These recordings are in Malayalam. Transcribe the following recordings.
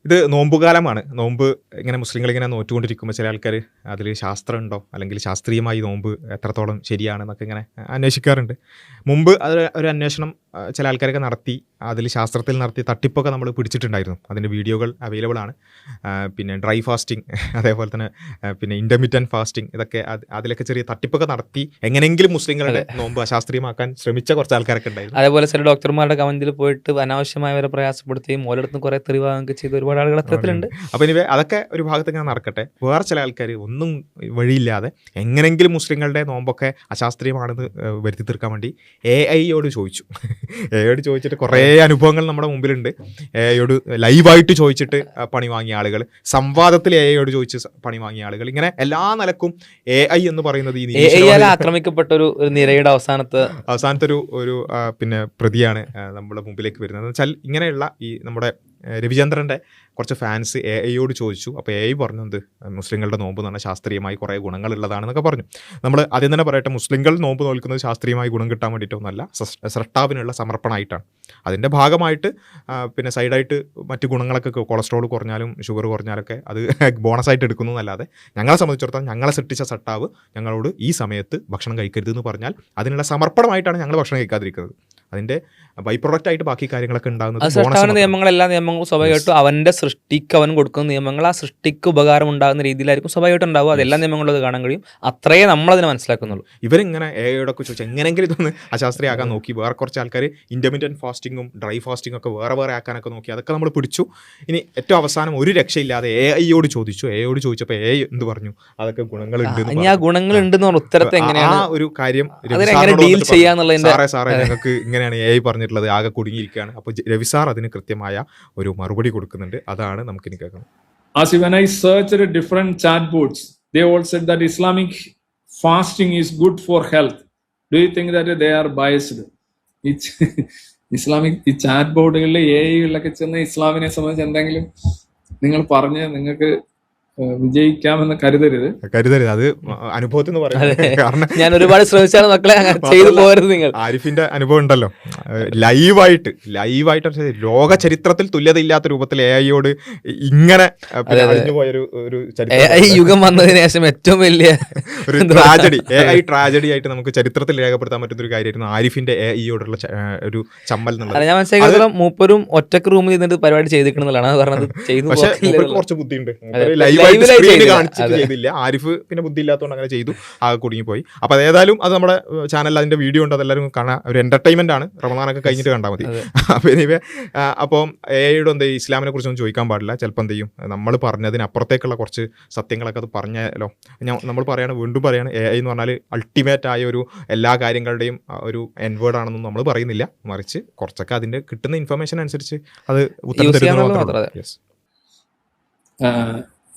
ഇത് നോമ്പുകാലമാണ്. നോമ്പ് ഇങ്ങനെ മുസ്ലിങ്ങൾ ഇങ്ങനെ നോറ്റുകൊണ്ടിരിക്കുമ്പോൾ ചില ആൾക്കാർ അതിൽ ശാസ്ത്രം ഉണ്ടോ അല്ലെങ്കിൽ ശാസ്ത്രീയമായി നോമ്പ് എത്രത്തോളം ശരിയാണെന്നൊക്കെ ഇങ്ങനെ അന്വേഷിക്കാറുണ്ട്. മുമ്പ് അത് ഒരു അന്വേഷണം ചില ആൾക്കാരൊക്കെ നടത്തി, അതിൽ ശാസ്ത്രത്തിൽ നടത്തി തട്ടിപ്പൊക്കെ നമ്മൾ പിടിച്ചിട്ടുണ്ടായിരുന്നു. അതിൻ്റെ വീഡിയോകൾ അവൈലബിൾ ആണ്. പിന്നെ ഡ്രൈ ഫാസ്റ്റിംഗ്, അതേപോലെ തന്നെ പിന്നെ ഇൻ്റർമിറ്റൻറ്റ് ഫാസ്റ്റിംഗ്, ഇതൊക്കെ അതിലൊക്കെ ചെറിയ തട്ടിപ്പൊക്കെ നടത്തി എങ്ങനെയെങ്കിലും മുസ്ലിങ്ങളുടെ നോമ്പ് അശാസ്ത്രീയമാക്കാൻ ശ്രമിച്ച കുറച്ച് ആൾക്കാരൊക്കെ ഉണ്ടായിരുന്നു. അതേപോലെ ചില ഡോക്ടർമാരുടെ കമന്റിൽ പോയിട്ട് അനാവശ്യമായവരെ പ്രയാസപ്പെടുത്തുകയും ഓരോടത്തും കുറെ തെളിവാകുകയൊക്കെ ചെയ്ത ഒരുപാട് ആളുകൾ അത്തരത്തിലുണ്ട്. അപ്പോൾ ഇനി അതൊക്കെ ഒരു ഭാഗത്ത് ഇങ്ങനെ നടക്കട്ടെ. വേറെ ചില ആൾക്കാർ ഒന്നും വഴിയില്ലാതെ എങ്ങനെയെങ്കിലും മുസ്ലിങ്ങളുടെ നോമ്പൊക്കെ അശാസ്ത്രീയമാണെന്ന് വരുത്തി തീർക്കാൻ വേണ്ടി AI ചോദിച്ചിട്ട് കുറേ അനുഭവങ്ങൾ നമ്മുടെ മുമ്പിലുണ്ട്. AI ലൈവായിട്ട് ചോദിച്ചിട്ട് പണി വാങ്ങിയ ആളുകൾ, സംവാദത്തിൽ AI ചോദിച്ച് പണി വാങ്ങിയ ആളുകൾ, ഇങ്ങനെ എല്ലാ നിലക്കും AI എന്ന് പറയുന്നത് ഈ ആക്രമിക്കപ്പെട്ട ഒരു നിരയുടെ അവസാനത്തെ ഒരു പിന്നെ പ്രതിയാണ് നമ്മുടെ മുമ്പിലേക്ക് വരുന്നത്. എന്ന് വെച്ചാൽ ഇങ്ങനെയുള്ള ഈ നമ്മുടെ രവിചന്ദ്രൻ്റെ കുറച്ച് ഫാൻസ് AI ചോദിച്ചു. അപ്പോൾ AI പറഞ്ഞത് മുസ്ലിങ്ങളുടെ നോമ്പ് എന്ന് പറഞ്ഞാൽ ശാസ്ത്രീയമായി കുറേ ഗുണങ്ങളുള്ളതാണെന്നൊക്കെ പറഞ്ഞു. നമ്മൾ ആദ്യം തന്നെ പറയട്ടെ, മുസ്ലിങ്ങൾ നോമ്പ് നോൽക്കുന്നത് ശാസ്ത്രീയമായി ഗുണം കിട്ടാൻ വേണ്ടിയിട്ടൊന്നുമല്ല, സ്രഷ്ടാവിനുള്ള സമർപ്പണമായിട്ടാണ്. അതിൻ്റെ ഭാഗമായിട്ട് പിന്നെ സൈഡായിട്ട് മറ്റ് ഗുണങ്ങളൊക്കെ, കൊളസ്ട്രോൾ കുറഞ്ഞാലും ഷുഗർ കുറഞ്ഞാലൊക്കെ അത് ബോണസായിട്ട് എടുക്കുന്നു എന്നല്ലാതെ ഞങ്ങളെ സംബന്ധിച്ചിടത്തോളം ഞങ്ങളെ സൃഷ്ടിച്ച സട്ടാവ് ഞങ്ങളോട് ഈ സമയത്ത് ഭക്ഷണം കഴിക്കരുതെന്ന് പറഞ്ഞാൽ അതിനുള്ള സമർപ്പണമായിട്ടാണ് ഞങ്ങൾ ഭക്ഷണം കഴിക്കാതിരിക്കുന്നത്. അതിൻ്റെ ബൈ പ്രൊഡക്റ്റ് ആയിട്ട് ബാക്കി കാര്യങ്ങളൊക്കെ ഉണ്ടാകുന്നത് നിയമങ്ങൾ, എല്ലാ നിയമങ്ങളും സ്വാഭാവികമായിട്ടും അവൻ്റെ സൃഷ്ടിക്ക് അവൻ കൊടുക്കുന്ന നിയമങ്ങൾ ആ സൃഷ്ടിക്ക് ഉപകാരം ഉണ്ടാകുന്ന രീതിയിലായിരിക്കും സ്വാഭാവികമായിട്ട് ഉണ്ടാവുക. അതെല്ലാ നിയമങ്ങളും അത് കാണാൻ കഴിയും. അത്രയേ നമ്മളതിനെ മനസ്സിലാക്കുന്നുള്ളൂ. ഇവരിങ്ങനെ AI ചോദിച്ചാൽ എങ്ങനെയെങ്കിലും ഇതൊന്ന് അശാസ്ത്രീയമാക്കാൻ നോക്കി. വേറെ കുറച്ച് ആൾക്കാർ ഇൻ്റർമിറ്റൻറ്റ് ഫാസ്റ്റിങ്ങും ഡ്രൈ ഫാസ്റ്റിംഗ് ഒക്കെ വേറെ ആക്കാനൊക്കെ നോക്കി. അതൊക്കെ നമ്മൾ പിടിച്ചു. ഇനി ഏറ്റവും അവസാനം ഒരു രക്ഷയില്ലാതെ AI ചോദിച്ചു. AI ചോദിച്ചപ്പോൾ AI എന്ത് പറഞ്ഞു? അതൊക്കെ ഗുണങ്ങളുണ്ട്. ആ ഗുണങ്ങളുണ്ടെന്ന് ഉത്തരത്തെ എങ്ങനെയാണ് ആ ഒരു കാര്യം ഡീൽ ചെയ്യാന്നുള്ളതിന്റെ സാറേ ഞങ്ങൾക്ക് ഇങ്ങനെയാണ് AI പറഞ്ഞിട്ടുള്ളത്, ആകെ കുടുങ്ങിയിരിക്കുകയാണ്. അപ്പോൾ രവി സാർ അതിന് കൃത്യമായ ഒരു മറുപടി കൊടുക്കുന്നുണ്ട്. അതാണ് നമുക്കിനി കേൾക്കണം. As when I searched different chat boards, they all said that Islamic fasting is good for health. Do you think that they are biased? Islamic ഈ ചാറ്റ് ബോർഡുകളിൽ AI ചെന്ന് ഇസ്ലാമിനെ സംബന്ധിച്ച് എന്തെങ്കിലും നിങ്ങൾ പറഞ്ഞ് നിങ്ങൾക്ക് വിജയിക്കാമെന്ന് കരുതരുത്. അത് അനുഭവത്തിൽ നിന്ന് പറയാം. കാരണം ഞാൻ ഒരുപാട് ശ്രമിച്ചാണ് മക്കളെ ചെയ്തു പോകരുത്. നിങ്ങൾ ആരിഫിന്റെ അനുഭവം ഉണ്ടല്ലോ, ലൈവായിട്ട് ലോക ചരിത്രത്തിൽ തുല്യതയില്ലാത്ത രൂപത്തിൽ AI ഇങ്ങനെ പോയൊരു യുഗം വന്നതിന് ശേഷം ഏറ്റവും വലിയ ഒരു ട്രാജഡി, AI ട്രാജഡി ആയിട്ട് നമുക്ക് ചരിത്രത്തിൽ രേഖപ്പെടുത്താൻ പറ്റുന്ന ഒരു കാര്യമായിരുന്നു ആരിഫിന്റെ AI ഒരു ചമ്മൽ എന്നുള്ളത്. ഞാൻ മനസ്സിലാക്കി മൂപ്പരും ഒറ്റക്ക് റൂമിൽ നിന്നിട്ട് പരിപാടി ചെയ്തിരിക്കണമെന്നുള്ളതാണ് പറഞ്ഞത്. പക്ഷേ കുറച്ച് ബുദ്ധിയുണ്ട്. ചെയ്തില്ല. ആരിഫ് പിന്നെ ബുദ്ധി ഇല്ലാത്തതുകൊണ്ട് അങ്ങനെ ചെയ്തു, ആകെ കുടുങ്ങിപ്പോയി. അപ്പൊ ഏതായാലും അത് നമ്മുടെ ചാനലിൽ അതിന്റെ വീഡിയോ ഉണ്ട്, അതെല്ലാവരും കാണാൻ. ഒരു എന്റർടൈൻമെന്റ് ആണ്. റമദാനൊക്കെ കഴിഞ്ഞിട്ട് കണ്ടാൽ മതി. അപ്പോൾ AI എന്താ ഇസ്ലാമിനെ കുറിച്ചൊന്നും ചോദിക്കാൻ പാടില്ല. ചിലപ്പോൾ എന്ത് ചെയ്യും, നമ്മൾ പറഞ്ഞതിന് അപ്പുറത്തേക്കുള്ള കുറച്ച് സത്യങ്ങളൊക്കെ അത് പറഞ്ഞാലോ. നമ്മൾ വീണ്ടും പറയാണ്, AI എന്ന് പറഞ്ഞാൽ അൾട്ടിമേറ്റ് ആയ ഒരു എല്ലാ കാര്യങ്ങളുടെയും ഒരു എൻവേർഡ് ആണെന്നും നമ്മൾ പറയുന്നില്ല. മറിച്ച് കുറച്ചൊക്കെ അതിന്റെ കിട്ടുന്ന ഇൻഫർമേഷൻ അനുസരിച്ച് അത് ഉത്തരം തരുന്നു.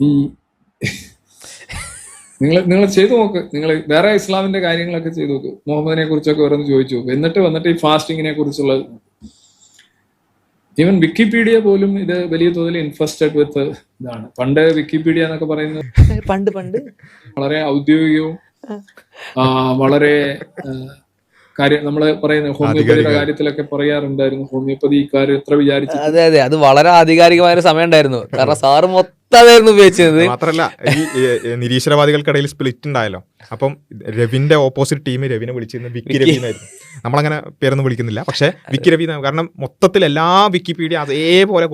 ഈ നിങ്ങൾ ചെയ്തു നോക്ക്. നിങ്ങൾ വേറെ ഇസ്ലാമിന്റെ കാര്യങ്ങളൊക്കെ ചെയ്തു നോക്ക്. മുഹമ്മദിനെ കുറിച്ചൊക്കെ ഓരോന്ന് ചോദിച്ചു നോക്ക്. എന്നിട്ട് ഈ ഫാസ്റ്റിങ്ങിനെ കുറിച്ചുള്ള ഈവൻ വിക്കിപീഡിയ പോലും ഇത് വലിയ തോതിൽ ഇൻഫെസ്റ്റഡ് വിത്ത് ഇതാണ്. പണ്ട് വിക്കിപീഡിയ എന്നൊക്കെ പറയുന്നത് പണ്ട് വളരെ ഔദ്യോഗികവും വളരെ നമ്മള് പറയുന്ന ഹോമിയോപ്പതിയുടെ കാര്യത്തിലൊക്കെ പറയാറുണ്ടായിരുന്നു. ഹോമിയോപ്പതി ഇക്കാര്യം എത്ര വിചാരിച്ചു. അതെ, അത് വളരെ ആധികാരികമായ ഒരു സമയം ഉണ്ടായിരുന്നു. കാരണം സാറ് മൊത്തമായിരുന്നു ഉപയോഗിച്ചത്. മാത്രല്ല ഈ നിരീശ്വരവാദികൾക്കിടയിൽ സ്പ്ലിറ്റ് ഉണ്ടായല്ലോ. അപ്പം രവിന്റെ ഓപ്പോസിറ്റ് ടീം രവിനെ വിളിച്ചിരുന്നത് വിക്കി രവി എന്നായിരുന്നു. നമ്മളങ്ങനെ പേരൊന്നും വിളിക്കുന്നില്ല, പക്ഷെ വിക്കി രവി. കാരണം മൊത്തത്തിൽ എല്ലാ വിക്കിപീഡിയ അതേപോലെ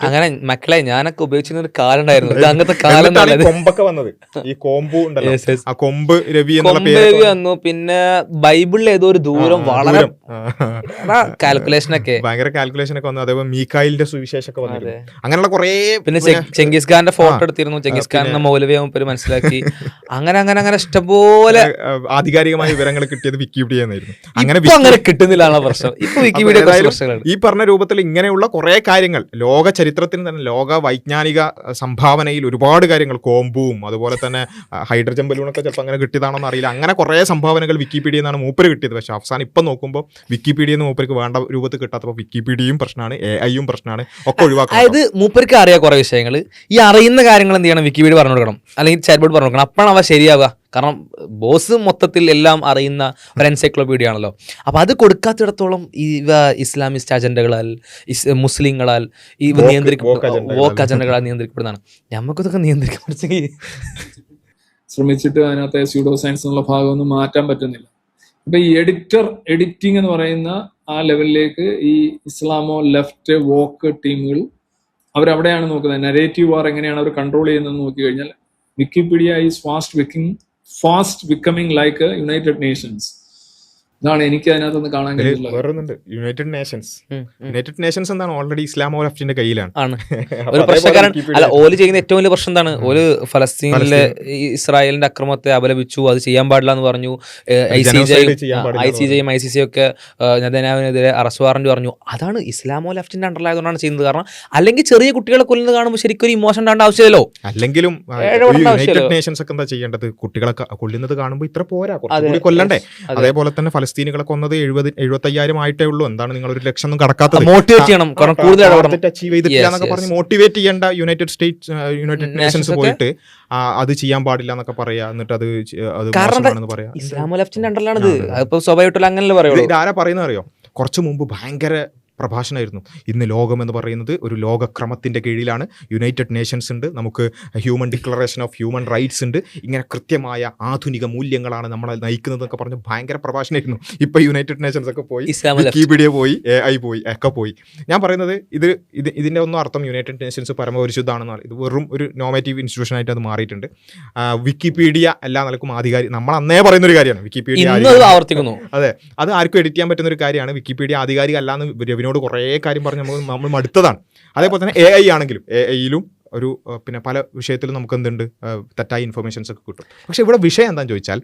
അങ്ങനെ മക്കളെ ഞാനൊക്കെ ഉപയോഗിച്ചിരുന്ന ഒരു കാലം ഉണ്ടായിരുന്നു. അങ്ങനത്തെ കാലം കൊമ്പൊക്കെ വന്നത്, ഈ കോമ്പ് ഉണ്ടല്ലോ, ആ കൊമ്പ് രവി രവി വന്നു. പിന്നെ ബൈബിളിൽ ഏതോ ഒരു ദൂരം വളരെ കാൽക്കുലേഷൻ ഒക്കെ ഭയങ്കര കാൽക്കുലേഷൻ ഒക്കെ വന്നു. അതേപോലെ മീക്കായിലിന്റെ സുവിശേഷമൊക്കെ വന്നു. അങ്ങനെയുള്ള കുറെ. പിന്നെ ചെങ്കിസ് ഖാന്റെ ഫോട്ടോ എടുത്തിരുന്നു. ചെങ്കിസ് ഖാൻ എന്ന മൗലവിയെ മനസ്സിലാക്കി. അങ്ങനെ ഇഷ്ടംപോലെ ആധികാരികമായ വിവരങ്ങൾ കിട്ടിയത് വിക്കിപീഡിയ എന്നായിരുന്നു. അങ്ങനെ കിട്ടുന്നില്ല പ്രശ്നം. ഇപ്പൊ വിക്കിപീഡിയ ഈ പറഞ്ഞ രൂപത്തിൽ ഇങ്ങനെയുള്ള കുറെ കാര്യങ്ങൾ ലോക ചരിത്രത്തിന് തന്നെ, ലോക വൈജ്ഞാനിക സംഭാവനയിൽ ഒരുപാട് കാര്യങ്ങൾ, കോമ്പും അതുപോലെ തന്നെ ഹൈഡ്രജൻ ബലൂണൊക്കെ ചിലപ്പോൾ അങ്ങനെ കിട്ടിയതാണെന്ന് അറിയില്ല. അങ്ങനെ കുറെ സംഭാവനകൾ വിക്കിപീഡിയ എന്നാണ് മൂപ്പര് കിട്ടിയത്. പക്ഷെ അവസാനം ഇപ്പം നോക്കുമ്പോൾ വിക്കിപീഡിയ മൂപ്പർക്ക് വേണ്ട രൂപത്തിൽ കിട്ടാത്തപ്പോൾ വിക്കിപീഡിയയും പ്രശ്നമാണ്, AI പ്രശ്നമാണ്, ഒക്കെ ഒഴിവാക്കണം. അതായത് മൂപ്പർക്ക് അറിയാം കുറെ വിഷയങ്ങൾ. ഈ അറിയുന്ന കാര്യങ്ങൾ എന്ത് ചെയ്യണം, വിക്കിപീഡിയ പറഞ്ഞു കൊടുക്കണം, അല്ലെങ്കിൽ ചാറ്റ് ബോർഡ് പറഞ്ഞു കൊടുക്കണം. അപ്പോഴാണ് അവ ശരിയാവുക. കാരണം ബോസ് മൊത്തത്തിൽ എല്ലാം അറിയുന്ന ഒരു എൻസൈക്ലോപീഡിയ ആണല്ലോ. അപ്പോൾ അത് കൊടുക്കാത്തിടത്തോളം ഇസ്ലാമിസ്റ്റ് അജണ്ടകളാൽ മുസ്ലിങ്ങളാൽ വോക്ക് അജണ്ടകളാൽ നിയന്ത്രിക്കപ്പെടുന്നതാണ്. നമുക്കിതൊക്കെ നിയന്ത്രിക്കാൻ പറ്റുമെങ്കിൽ ശ്രമിച്ചിട്ട് അതിനകത്തെ സ്യൂഡോ സയൻസ് എന്നുള്ള ഭാഗമൊന്നും മാറ്റാൻ പറ്റുന്നില്ല. അപ്പൊ ഈ എഡിറ്റിംഗ് എന്ന് പറയുന്ന ആ ലെവലിലേക്ക് ഈ ഇസ്ലാമോ ലെഫ്റ്റ് വോക്ക് ടീമുകൾ അവരവിടെയാണ് നോക്കുന്നത്. നരേറ്റീവ് വാർ എങ്ങനെയാണ് അവർ കൺട്രോൾ ചെയ്യുന്നത് നോക്കി കഴിഞ്ഞാൽ Wikipedia is fast becoming like United Nations. ഇതാണ് എനിക്ക് അതിനകത്തൊന്ന് കാണാൻ കഴിയുന്നത്. വേറൊന്നുണ്ട്, യുണൈറ്റഡ് നേഷൻസ് എന്താണ് ഓൾറെഡി ഇസ്ലാമോ ലെഫ്റ്റിന്റെ കയ്യിലാണ്. ആണ് ഒരു പ്രശ്നക്കാരൻ. അല്ല, ഓല് ചെയ്യുന്ന ഏറ്റവും വലിയ പ്രശ്നം എന്താണ്? ഓല് ഫലസ്തീനിലെ ഇസ്രായേലിന്റെ അക്രമത്തെ അപലപിച്ചു, അത് ചെയ്യാൻ പാടില്ല എന്ന് പറഞ്ഞു. ICJയും ICC ഒക്കെ നെതന്യാഹുവിനെതിരെ അറസ്റ്റ് വാറന്റ് പറഞ്ഞു. അതാണ് ഇസ്ലാമോ ലെഫ്റ്റിന്റെ അണ്ടറിലായതുകൊണ്ടാണ് ചെയ്യുന്നത്. കാരണം അല്ലെങ്കിൽ ചെറിയ കുട്ടികളെ കൊല്ലുന്നത് കാണുമ്പോൾ ശരിക്കും ഒരു ഇമോഷൻ ഉണ്ടാകേണ്ട ആവശ്യമില്ലല്ലോ. അല്ലെങ്കിലും യുണൈറ്റഡ് നേഷൻസ് ഒക്കെ എന്താ ചെയ്യേണ്ടത്? കുട്ടികളെ കൊല്ലുന്നത് കാണുമ്പോൾ ഇത്ര പോരാ, കുറച്ചുകൂടി കൊല്ലണ്ടേ. അതേപോലെ തന്നെ ഫലസ്തീനുകളെ കൊന്നത് 75,000 ആയിട്ടേ ഉള്ളൂ. എന്താണ് നിങ്ങൾ 100,000 കടക്കാത്തത്? മോട്ടിവേറ്റ് ചെയ്യണം, കൂടുതൽ അച്ചീവ് ചെയ്തിട്ടില്ല എന്നൊക്കെ പറഞ്ഞ് മോട്ടിവേറ്റ് ചെയ്യേണ്ട യുണൈറ്റഡ് നേഷൻസ് പോയിട്ട് അത് ചെയ്യാൻ പാടില്ല എന്നൊക്കെ പറയാ. എന്നിട്ട് അത് പറയാ ഇസ്ലാമോ ലെഫ്റ്റിന്റെ അണ്ടറിലാണിത്. അതിപ്പോ സ്വാഭാവികമായിട്ടുള്ള അങ്ങനല്ലേ പറയുള്ളൂ. ഇത് ആരാ പറയുന്നത് അറിയോ? കുറച്ചു മുമ്പ് ഭയങ്കര പ്രഭാഷണമായിരുന്നു. ഇന്ന് ലോകം എന്ന് പറയുന്നത് ഒരു ലോകക്രമത്തിൻ്റെ കീഴിലാണ്. യുണൈറ്റഡ് നേഷൻസ് ഉണ്ട്, നമുക്ക് human declaration of human rights ഉണ്ട്, ഇങ്ങനെ കൃത്യമായ ആധുനിക മൂല്യങ്ങളാണ് നമ്മളെ നയിക്കുന്നത് എന്നൊക്കെ പറഞ്ഞ് ഭയങ്കര പ്രഭാഷണമായിരുന്നു. ഇപ്പോൾ യുണൈറ്റഡ് നേഷൻസ് ഒക്കെ പോയി, വിക്കിപീഡിയ പോയി, AI പോയി, ഒക്കെ പോയി. ഞാൻ പറയുന്നത് ഇതിൻ്റെ ഒന്നും അർത്ഥം യുണൈറ്റഡ് നേഷൻസ് പരമപരിശുദ്ധമാണെന്ന് പറയും. ഇത് വെറും ഒരു നോമേറ്റീവ് ഇൻസ്റ്റിറ്റ്യൂഷൻ ആയിട്ട് അത് മാറിയിട്ടുണ്ട്. വിക്കിപീഡിയ എല്ലാ നിലക്കും ആധികാരിക, നമ്മൾ അന്നേ പറയുന്നൊരു കാര്യമാണ് വിക്കിപീഡിയ ആവർത്തിക്കുന്നു. അതെ, അത് ആർക്കും എഡിറ്റ് ചെയ്യാൻ പറ്റുന്ന ഒരു കാര്യമാണ്. വിക്കിപീഡിയ ആധികാരിക അല്ലാന്ന് രവിനോട് കുറേ കാര്യം പറഞ്ഞ് നമ്മൾ മടുത്തതാണ്. അതേപോലെ തന്നെ AI ആണെങ്കിലും AIയിലും ഒരു പിന്നെ പല വിഷയത്തിലും നമുക്ക് എന്തുണ്ട്, തെറ്റായ ഇൻഫർമേഷൻസ് ഒക്കെ കിട്ടും. പക്ഷേ ഇവിടെ വിഷയം എന്താണെന്ന് ചോദിച്ചാൽ,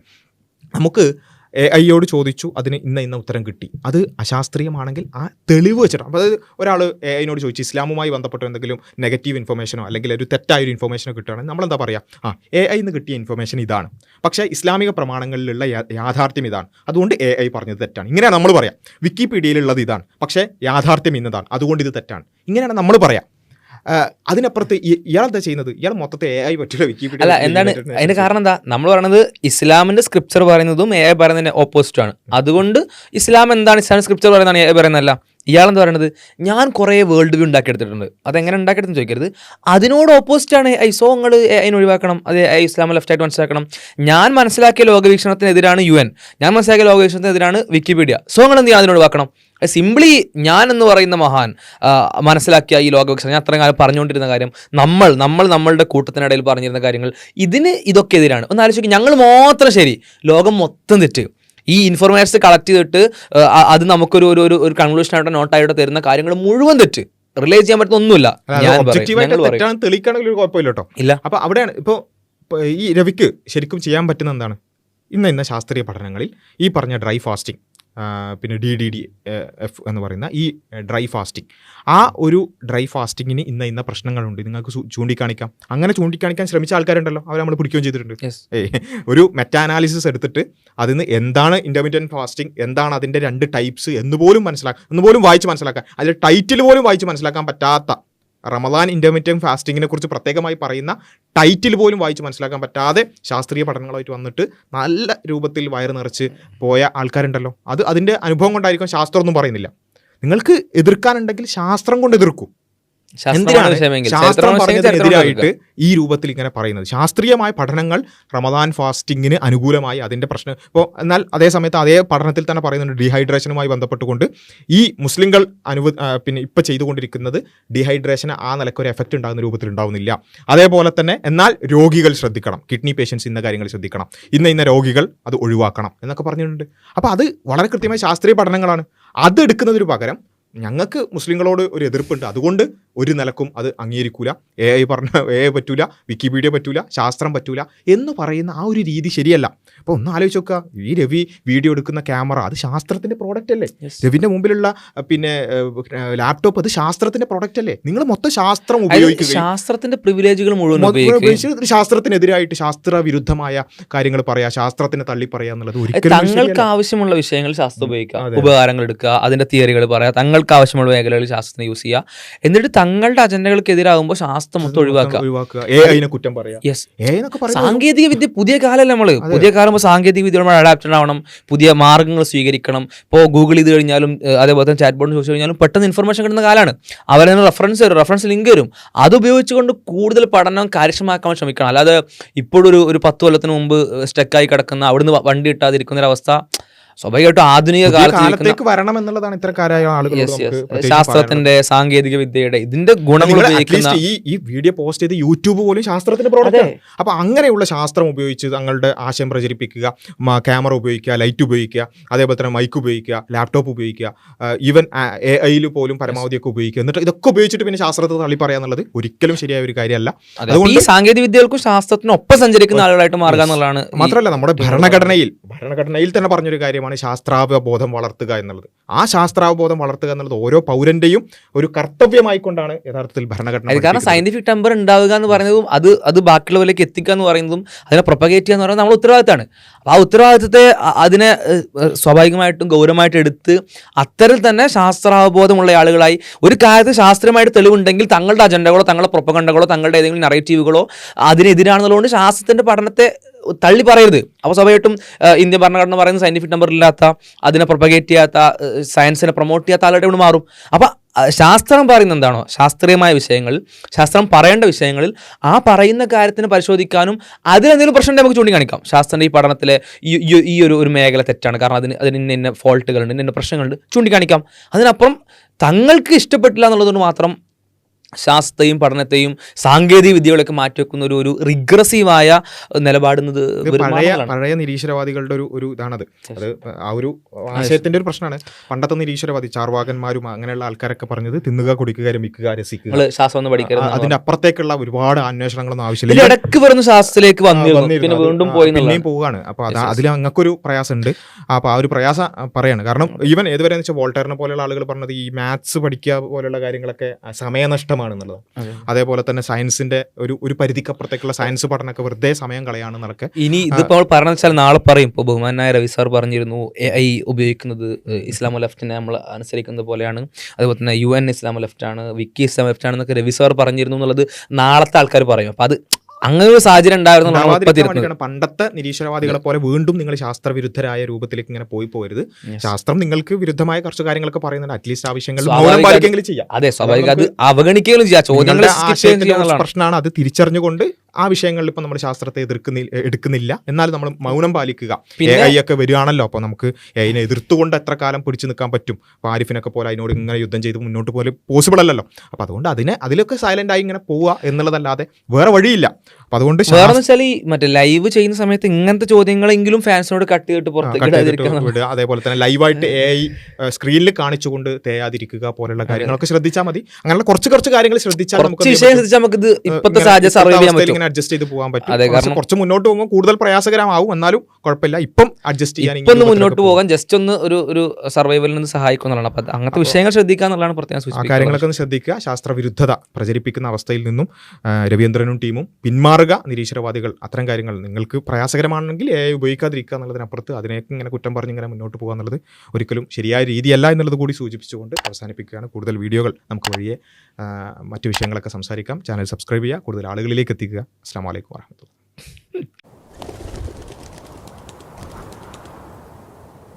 നമുക്ക് AIയോട് ചോദിച്ചു, അതിന് ഇന്ന ഉത്തരം കിട്ടി. അത് അശാസ്ത്രീയമാണെങ്കിൽ ആ തെളിവ് വെച്ചിട്ട്, അപ്പോൾ അതായത് ഒരാൾ AIനോട് ചോദിച്ചു ഇസ്ലാമുമായി ബന്ധപ്പെട്ട എന്തെങ്കിലും നെഗറ്റീവ് ഇൻഫർമേഷനോ അല്ലെങ്കിൽ ഒരു തെറ്റായൊരു ഇൻഫർമേഷനോ കിട്ടുകയാണെങ്കിൽ നമ്മളെന്താ പറയുക? AIന്ന് കിട്ടിയ ഇൻഫർമേഷൻ ഇതാണ്, പക്ഷേ ഇസ്ലാമിക പ്രമാണങ്ങളിലുള്ള യാഥാർത്ഥ്യം ഇതാണ്, അതുകൊണ്ട് AI പറഞ്ഞത് തെറ്റാണ്. ഇങ്ങനെയാണ് നമ്മൾ പറയാം. വിക്കിപീഡിയയിലുള്ളത് ഇതാണ്, പക്ഷേ യാഥാർത്ഥ്യം ഇന്നതാണ്, അതുകൊണ്ട് ഇത് തെറ്റാണ്. ഇങ്ങനെയാണ് നമ്മൾ പറയാം. അതിനപ്പുറത്ത് ഇയാൾ എന്താ ചെയ്യുന്നത്? ഇയാൾ മൊത്തത്തെ AI പറ്റില്ല വിക്കിപീഡിയ. അല്ല, എന്താണ് അതിന്റെ കാരണം? എന്താ നമ്മൾ പറയുന്നത്? ഇസ്ലാമിന്റെ സ്ക്രിപ്ചർ പറയുന്നതും AI പറയുന്നതിന്റെ ഓപ്പോസിറ്റ് ആണ്. അതുകൊണ്ട് ഇസ്ലാം എന്താണ്, ഇസ്ലാമിക് സ്ക്രിപ്ചർ പറയുന്നതാണ് AI പറയുന്നതല്ല. ഇയാളെന്താ പറയുന്നത്? ഞാൻ കുറേ വേൾഡ് വ്യൂ ഉണ്ടാക്കിയെടുത്തിട്ടുണ്ട്, അതെങ്ങനെ ഉണ്ടാക്കിയെടുത്തെന്ന് ചോദിക്കരുത്. അതിനോട് ഓപ്പോസിറ്റ് ആണ് AI. സോ നിങ്ങൾ AI ഒഴിവാക്കണം, അത് AI ഇസ്ലാം ലെഫ്റ്റായിട്ട് മനസ്സിലാക്കണം. ഞാൻ മനസ്സിലാക്കിയ ലോകവീക്ഷണത്തിനെതിരാണ് UN, ഞാൻ മനസ്സിലാക്കിയ ലോകവീക്ഷണത്തിനെതിരാണ് വിക്കിപീഡിയ. സോ നിങ്ങൾ എന്ത് ചെയ്യാൻ അതിനോട് ഒഴിവാക്കണം? സിംപ്ലി ഞാൻ എന്ന് പറയുന്ന മഹാൻ മനസ്സിലാക്കിയ ഈ ലോകവീക്ഷണം, ഞാൻ അത്രയും കാലം പറഞ്ഞുകൊണ്ടിരുന്ന കാര്യം, നമ്മളുടെ കൂട്ടത്തിനിടയിൽ പറഞ്ഞിരുന്ന കാര്യങ്ങൾ, ഇതൊക്കെ എതിരാണ്. ഒന്ന് ആലോചിക്കും, ഞങ്ങൾ മാത്രം ശരി, ലോകം മൊത്തം തെറ്റ്. ഈ ഇൻഫർമേഷൻസ് കളക്ട് ചെയ്തിട്ട് അത് നമുക്കൊരു ഒരു കൺക്ലൂഷനായിട്ട് നോട്ടായിട്ട് തരുന്ന കാര്യങ്ങൾ മുഴുവൻ തെറ്റ്. റിലേ ചെയ്യാൻ പറ്റുന്ന ഒന്നുമില്ല. തെളിയിക്കുകയാണെങ്കിൽ ഒരു കുഴപ്പമില്ല കേട്ടോ. ഇല്ല. അപ്പോൾ അവിടെയാണ് ഇപ്പോൾ ഈ രവിക്ക് ശരിക്കും ചെയ്യാൻ പറ്റുന്ന എന്താണ്? ഇന്ന ശാസ്ത്രീയ പഠനങ്ങളിൽ ഈ പറഞ്ഞ ഡ്രൈ ഫാസ്റ്റിംഗ്, പിന്നെ DDDF എന്ന് പറയുന്ന ഈ ഡ്രൈ ഫാസ്റ്റിംഗ്, ആ ഒരു ഡ്രൈ ഫാസ്റ്റിങ്ങിന് ഇന്ന പ്രശ്നങ്ങളുണ്ട്, നിങ്ങൾക്ക് ചൂണ്ടിക്കാണിക്കാം. അങ്ങനെ ചൂണ്ടിക്കാണിക്കാൻ ശ്രമിച്ച ആൾക്കാരുണ്ടല്ലോ, അവർ നമ്മൾ പിടിക്കുകയും ചെയ്തിട്ടുണ്ട്. ഒരു മെറ്റാ അനാലിസിസ് എടുത്തിട്ട് അതിന് എന്താണ് ഇൻ്റർമീഡിയറ്റ് ഫാസ്റ്റിംഗ്, എന്താണ് അതിൻ്റെ 2 ടൈപ്സ് എന്നുപോലും വായിച്ച് മനസ്സിലാക്കാൻ, അതിൽ ടൈറ്റിൽ പോലും വായിച്ച് മനസ്സിലാക്കാൻ പറ്റാത്ത, റമദാൻ ഇൻ്റർമീഡിയറ്റ് ഫാസ്റ്റിങ്ങിനെ കുറിച്ച് പ്രത്യേകമായി പറയുന്ന ടൈറ്റിൽ പോലും വായിച്ച് മനസ്സിലാക്കാൻ പറ്റാതെ ശാസ്ത്രീയ പഠനങ്ങളായിട്ട് വന്നിട്ട് നല്ല രൂപത്തിൽ വയറ് നിറച്ച് പോയ ആൾക്കാരുണ്ടല്ലോ. അതിൻ്റെ അനുഭവം കൊണ്ടായിരിക്കും, ശാസ്ത്രമൊന്നും പറയുന്നില്ല. നിങ്ങൾക്ക് എതിർക്കാനുണ്ടെങ്കിൽ ശാസ്ത്രം കൊണ്ട് എതിർക്കൂ. എന്തിനാണ് ശാസ്ത്രം പറഞ്ഞതിനെതിരായിട്ട് ഈ രൂപത്തിൽ ഇങ്ങനെ പറയുന്നത്? ശാസ്ത്രീയമായ പഠനങ്ങൾ റമദാൻ ഫാസ്റ്റിങ്ങിന് അനുകൂലമായി അതിൻ്റെ പ്രശ്നം ഇപ്പോൾ, എന്നാൽ അതേ സമയത്ത് അതേ പഠനത്തിൽ തന്നെ പറയുന്നുണ്ട് ഡീഹൈഡ്രേഷനുമായി ബന്ധപ്പെട്ടുകൊണ്ട് ഈ മുസ്ലിങ്ങൾ പിന്നെ ഇപ്പോൾ ചെയ്തുകൊണ്ടിരിക്കുന്നത് ഡീഹൈഡ്രേഷൻ ആ നിലയ്ക്കൊരു എഫക്റ്റ് ഉണ്ടാകുന്ന രൂപത്തിൽ ഉണ്ടാവുന്നില്ല. അതേപോലെ തന്നെ എന്നാൽ രോഗികൾ ശ്രദ്ധിക്കണം, കിഡ്നി പേഷ്യൻസ് ഇന്ന കാര്യങ്ങൾ ശ്രദ്ധിക്കണം, ഇന്ന രോഗികൾ അത് ഒഴിവാക്കണം എന്നൊക്കെ പറഞ്ഞിട്ടുണ്ട്. അപ്പോൾ അത് വളരെ കൃത്യമായ ശാസ്ത്രീയ പഠനങ്ങളാണ്. അത് എടുക്കുന്നതിന് പകരം ഞങ്ങൾക്ക് മുസ്ലിങ്ങളോട് ഒരു എതിർപ്പുണ്ട്, അതുകൊണ്ട് ഒരു നിലക്കും അത് അംഗീകരിക്കൂല, AI പറ്റൂല, വിക്കിപീഡിയ പറ്റൂല, ശാസ്ത്രം പറ്റൂല എന്ന് പറയുന്ന ആ ഒരു രീതി ശരിയല്ല. അപ്പോൾ ഒന്ന് ആലോചിച്ച് നോക്കുക, ഈ രവി വീഡിയോ എടുക്കുന്ന ക്യാമറ അത് ശാസ്ത്രത്തിൻ്റെ പ്രോഡക്റ്റ് അല്ലേ? രവിൻ്റെ മുമ്പിലുള്ള പിന്നെ ലാപ്ടോപ്പ് അത് ശാസ്ത്രത്തിൻ്റെ പ്രോഡക്റ്റ് അല്ലേ? നിങ്ങൾ മൊത്തം ശാസ്ത്രം ഉപയോഗിക്കുക, ശാസ്ത്രത്തിന്റെ പ്രിവിലേജുകൾ മുഴുവൻ ശാസ്ത്രത്തിനെതിരായിട്ട് ശാസ്ത്ര വിരുദ്ധമായ കാര്യങ്ങൾ പറയാ, ശാസ്ത്രത്തിനെ തള്ളി പറയാ എന്നുള്ളത് ഒരിക്കലും തങ്ങൾക്ക് ആവശ്യമുള്ള വിഷയങ്ങൾ ശാസ്ത്രം ഉപയോഗിക്കുക, ഉപകാരങ്ങൾ എടുക്കുക, അതിന്റെ തിയറികൾ പറയാം, തങ്ങൾക്ക് ആവശ്യമുള്ള മേഖലകളിൽ ശാസ്ത്രത്തിനെ യൂസ് ചെയ്യുക. എന്നിട്ട് തങ്ങളുടെ അജണ്ടകൾക്ക് എതിരാകുമ്പോൾ ശാസ്ത്രം മൊത്തം ഒഴിവാക്കുക. AI നെ കുറ്റം പറയാ. യെസ്, AI എന്നൊക്കെ പറയുന്നത് സാങ്കേതിക വിദ്യ പുതിയ കാലമല്ല നമ്മള്. പുതിയ കാലം സാങ്കേതിക വിദ്യയോട് അഡാപ്റ്റഡ് ആവണം, പുതിയ മാർഗ്ഗങ്ങൾ സ്വീകരിക്കണം. ഇപ്പോൾ ഗൂഗിൾ ചെയ്ത് കഴിഞ്ഞാലും അതേപോലെ തന്നെ ചാറ്റ് ബോർഡിന് ചോദിച്ചു കഴിഞ്ഞാലും പെട്ടെന്ന് ഇൻഫർമേഷൻ കിട്ടുന്ന കാലമാണ്. അവരെ റെഫറൻസ് ലിങ്ക് വരും, അത് ഉപയോഗിച്ചുകൊണ്ട് കൂടുതൽ പഠനം കാര്യക്ഷമമാക്കാൻ ശ്രമിക്കണം. അല്ലാതെ ഇപ്പോഴൊരു 10 കൊല്ലത്തിന് മുമ്പ് സ്റ്റക്കായി കിടക്കുന്ന അവിടുന്ന് വണ്ടി കിട്ടാതിരിക്കുന്ന ഒരു അവസ്ഥ സ്വാഭാവികമായിട്ടും ആധുനിക കാലത്തേക്ക് വരണം എന്നുള്ളതാണ് ഇത്തരക്കാരായ ആളുകൾ. ശാസ്ത്രത്തിന്റെ സാങ്കേതിക വിദ്യയുടെ ഇതിന്റെ ഗുണങ്ങൾ ഉപയോഗിക്കുന്ന ഈ വീഡിയോ പോസ്റ്റ് ചെയ്ത് യൂട്യൂബ് പോലും ശാസ്ത്രത്തിന്റെ പ്രോഡക്റ്റ്. അപ്പൊ അങ്ങനെയുള്ള ശാസ്ത്രം ഉപയോഗിച്ച് തങ്ങളുടെ ആശയം പ്രചരിപ്പിക്കുക, ക്യാമറ ഉപയോഗിക്കുക, ലൈറ്റ് ഉപയോഗിക്കുക, അതേപോലെ തന്നെ മൈക്ക് ഉപയോഗിക്കുക, ലാപ്ടോപ്പ് ഉപയോഗിക്കുക, ഈവൻ AI പോലും പരമാവധിയൊക്കെ ഉപയോഗിക്കുക. എന്നിട്ട് ഇതൊക്കെ ഉപയോഗിച്ചിട്ട് പിന്നെ ശാസ്ത്രത്തെ തള്ളി പറയാന്നുള്ളത് ഒരിക്കലും ശരിയായ ഒരു കാര്യമല്ല. അതുകൊണ്ട് ഈ സാങ്കേതിക വിദ്യകൾക്കും ശാസ്ത്രത്തിനൊപ്പം സഞ്ചരിക്കുന്ന ആളുകളായിട്ട് മാറുക എന്നുള്ളതാണ്. മാത്രമല്ല നമ്മുടെ ഭരണഘടനയിൽ തന്നെ പറഞ്ഞൊരു കാര്യമാണ് ശാസ്ത്രാവബോധം വളർത്തുക എന്നുള്ളത്. ആ ശാസ്ത്രാവബോധം വളർത്തുക എന്നുള്ളത് ഓരോ പൗരന്റെയും ഒരു കർത്തവ്യമായിക്കൊണ്ടാണ് യഥാർത്ഥത്തിൽ ഭരണഘടന. കാരണം സയന്റിഫിക് ടെമ്പർ ഉണ്ടാവുക എന്ന് പറയുന്നതും അത് ബാക്കിയുള്ളവരിലേക്ക് എത്തിക്കുക എന്ന് പറയുന്നതും അതിനെ പ്രൊപ്പഗേറ്റ് ചെയ്യുക എന്ന് പറയുന്നത് നമ്മുടെ ഉത്തരവാദിത്തമാണ്. അപ്പോൾ ആ ഉത്തരവാദിത്തത്തെ അതിനെ സ്വാഭാവികമായിട്ടും ഗൗരവമായിട്ട് എടുത്ത് അത്തരം തന്നെ ശാസ്ത്രാവബോധമുള്ള ആളുകളായി ഒരു കാര്യത്തിൽ ശാസ്ത്രീയമായിട്ട് തെളിവുണ്ടെങ്കിൽ തങ്ങളുടെ അജണ്ടകളോ തങ്ങളുടെ പ്രൊപ്പഗണ്ടകളോ തങ്ങളുടെ ഏതെങ്കിലും നറേറ്റീവുകളോ അതിനെതിരാണെന്നുള്ളതുകൊണ്ട് ശാസ്ത്രത്തിന്റെ പഠനത്തെ തള്ളി പറയരുത്. അപ്പോൾ സ്വാഭാവികമായിട്ടും ഇന്ത്യൻ ഭരണഘടന പറയുന്ന സയന്റിഫിക് നമ്പർ ഇല്ലാത്ത, അതിനെ പ്രൊപ്പഗേറ്റ് ചെയ്യാത്ത, സയൻസിനെ പ്രൊമോട്ട് ചെയ്യാത്ത ആളുടെ ഇവിടെ മാറും. അപ്പോൾ ശാസ്ത്രം പറയുന്ന എന്താണോ ശാസ്ത്രീയമായ വിഷയങ്ങളിൽ, ശാസ്ത്രം പറയേണ്ട വിഷയങ്ങളിൽ ആ പറയുന്ന കാര്യത്തിന് പരിശോധിക്കാനും അതിലെന്തെങ്കിലും പ്രശ്നം നമുക്ക് ചൂണ്ടിക്കാണിക്കാം. ശാസ്ത്രത്തിന്റെ ഈ പഠനത്തിലെ ഈ ഒരു മേഖല തെറ്റാണ്, കാരണം അതിന് ഇന്ന ഫോൾട്ടുകളുണ്ട്, ഇന്ന പ്രശ്നങ്ങളുണ്ട്, ചൂണ്ടിക്കാണിക്കാം. അതിനപ്പുറം തങ്ങൾക്ക് ഇഷ്ടപ്പെട്ടില്ല എന്നുള്ളതുകൊണ്ട് മാത്രം ശാസ്ത്രത്തെയും പഠനത്തെയും സാങ്കേതിക വിദ്യകളൊക്കെ മാറ്റിവെക്കുന്ന ഒരു റിഗ്രസീവായ നിലപാടുന്നത് പഴയ നിരീശ്വരവാദികളുടെ ഒരു ഇതാണത്. അത് ആ ഒരു ആശയത്തിന്റെ ഒരു പ്രശ്നമാണ്. പണ്ടത്തെ നിരീശ്വരവാദി ചാർവാകന്മാരും അങ്ങനെയുള്ള ആൾക്കാരൊക്കെ പറഞ്ഞത് തിന്നുക, കുടിക്കുക, രമിക്കുക, രസിക്കുക, ശാസ്ത്രം ഒന്ന് പഠിക്കുക. അതിന്റെ അപ്പുറത്തേക്കുള്ള ഒരുപാട് അന്വേഷണങ്ങളൊന്നും ആവശ്യമില്ല. ഇടയ്ക്ക് വരുന്ന ശാസ്ത്രത്തിലേക്ക് പിന്നെ വീണ്ടും പിന്നെയും പോവുകയാണ്. അപ്പൊ അതിൽ അങ്ങക്കൊരു പ്രയാസമുണ്ട്. അപ്പൊ ആ ഒരു പ്രയാസം പറയാണ്. കാരണം ഈവൻ ഏതുവരെ വെച്ചാൽ വോൾട്ടേറിനെ പോലെയുള്ള ആളുകൾ പറഞ്ഞത് ഈ മാത്സ് പഠിക്കുക പോലെയുള്ള കാര്യങ്ങളൊക്കെ സമയനഷ്ടം എന്നുള്ളത്. അതേപോലെ തന്നെ സയൻസിന്റെ ഒരു പരിധിക്കപ്പുറത്തേക്കുള്ള സയൻസ് പഠനമൊക്കെ വെറുതെ സമയം കളയാണെന്നൊക്കെ. ഇനി ഇതിപ്പോ പറഞ്ഞു വെച്ചാൽ നാളെ പറയും. ഇപ്പോൾ ബഹുമാനായ രവി സാർ പറഞ്ഞിരുന്നു AI ഉപയോഗിക്കുന്നത് ഇസ്ലാമോ ലെഫ്റ്റിനെ നമ്മൾ അനുസരിക്കുന്നത് പോലെയാണ്, അതുപോലെ തന്നെ UN ഇസ്ലാമോ ലെഫ്റ്റാണ്, വിക്കി ഇസ്ലാമോ ലെഫ്റ്റാണ് എന്നൊക്കെ രവി സാർ പറഞ്ഞിരുന്നു എന്നുള്ളത് നാളത്തെ ആൾക്കാർ പറയും. അപ്പൊ അത് അങ്ങനെ ഒരു സാഹചര്യം ഉണ്ടായിരുന്നു. പണ്ടത്തെ നിരീശ്വരവാദികളെ പോലെ വീണ്ടും നിങ്ങൾ ശാസ്ത്രവിരുദ്ധരായ രൂപത്തിലേക്ക് ഇങ്ങനെ പോകരുത്. ശാസ്ത്രം നിങ്ങൾക്ക് വിരുദ്ധമായ കുറച്ച് കാര്യങ്ങളൊക്കെ പറയുന്നുണ്ട്. അറ്റ്ലീസ്റ്റ് ആവശ്യങ്ങൾ ചെയ്യാം. അതെ, സ്വാഭാവിക അത് അവഗണിക്കുകയും ചെയ്യാം. ചോദ്യങ്ങൾ പ്രശ്നമാണ്. അത് തിരിച്ചറിഞ്ഞുകൊണ്ട് ആ വിഷയങ്ങളിൽ ഇപ്പൊ നമ്മൾ ശാസ്ത്രത്തെ എടുക്കുന്നില്ല, എന്നാലും നമ്മൾ മൗനം പാലിക്കുക. AI ഒക്കെ വരികയാണല്ലോ, അപ്പൊ നമുക്ക് അതിനെ എതിർത്തുകൊണ്ട് എത്ര കാലം പിടിച്ചു നിൽക്കാൻ പറ്റും? അപ്പൊ ആരിഫിനൊക്കെ പോലെ അതിനോട് ഇങ്ങനെ യുദ്ധം ചെയ്ത് മുന്നോട്ട് പോലെ പോസിബിൾ അല്ലല്ലോ. അപ്പൊ അതുകൊണ്ട് അതിലൊക്കെ സൈലന്റ് ആയി ഇങ്ങനെ പോവുക എന്നുള്ളതല്ലാതെ വേറെ വഴിയില്ല. അപ്പൊ അതുകൊണ്ട് വെച്ചാൽ ഈ മറ്റേ ലൈവ് ചെയ്യുന്ന സമയത്ത് ഇങ്ങനത്തെ ചോദ്യങ്ങളെങ്കിലും ഫാൻസിനോട് കട്ട് ചെയ്തിട്ട് പുറത്തേക്ക്, അതേപോലെ തന്നെ ലൈവായിട്ട് AI സ്ക്രീനിൽ കാണിച്ചുകൊണ്ട് തേയാതിരിക്കുക പോലുള്ള കാര്യങ്ങളൊക്കെ ശ്രദ്ധിച്ചാൽ മതി. അങ്ങനെയുള്ള കുറച്ച് കാര്യങ്ങൾ ശ്രദ്ധിച്ചാൽ നമുക്ക് ഇപ്പോഴത്തെ സാഹചര്യം സർവൈവ് ചെയ്യാൻ പറ്റും, അഡ്ജസ്റ്റ് ചെയ്ത് പോകാൻ പറ്റും. കുറച്ച് മുന്നോട്ട് പോകുമ്പോൾ കൂടുതൽ പ്രയാസകരമാവും, എന്നാലും കുഴപ്പമില്ല. ഇപ്പം അഡ്ജസ്റ്റ് ചെയ്യാൻ ഇപ്പം മുന്നോട്ട് പോകാൻ ജസ്റ്റ് ഒന്ന് ഒരു സർവൈവലിൽ നിന്ന് സഹായിക്കുന്നുള്ളതാണ്. അപ്പൊ അങ്ങനത്തെ വിഷയങ്ങൾ ശ്രദ്ധിക്കുക എന്നുള്ളതാണ് പ്രത്യേകം. ആ കാര്യങ്ങളൊക്കെ ഒന്ന് ശ്രദ്ധിക്കുക. ശാസ്ത്രവിരുദ്ധത പ്രചരിപ്പിക്കുന്ന അവസ്ഥയിൽ നിന്നും രവീന്ദ്രനും ടീമും പിന്മാറുക. നിരീശ്വരവാദികൾ അത്തരം കാര്യങ്ങൾ നിങ്ങൾക്ക് പ്രയാസകരമാണെങ്കിൽ AI ഉപയോഗിക്കാതിരിക്കുക എന്നുള്ളതിനപ്പുറത്ത് അതിനേക്ക് ഇങ്ങനെ കുറ്റം പറഞ്ഞ് ഇങ്ങനെ മുന്നോട്ട് പോകുക എന്നുള്ളത് ഒരിക്കലും ശരിയായ രീതിയല്ല എന്നുള്ളത് കൂടി സൂചിപ്പിച്ചുകൊണ്ട് അവസാനിപ്പിക്കുകയാണ്. കൂടുതൽ വീഡിയോകൾ നമുക്ക് വഴിയെ മറ്റു വിഷയങ്ങളൊക്കെ സംസാരിക്കാം. ചാനൽ സബ്സ്ക്രൈബ് ചെയ്യുക, കൂടുതൽ ആളുകളിലേക്ക് എത്തിക്കുക. അസ്സലാമു അലൈക്കും വറഹ്മത്തുള്ളാഹി.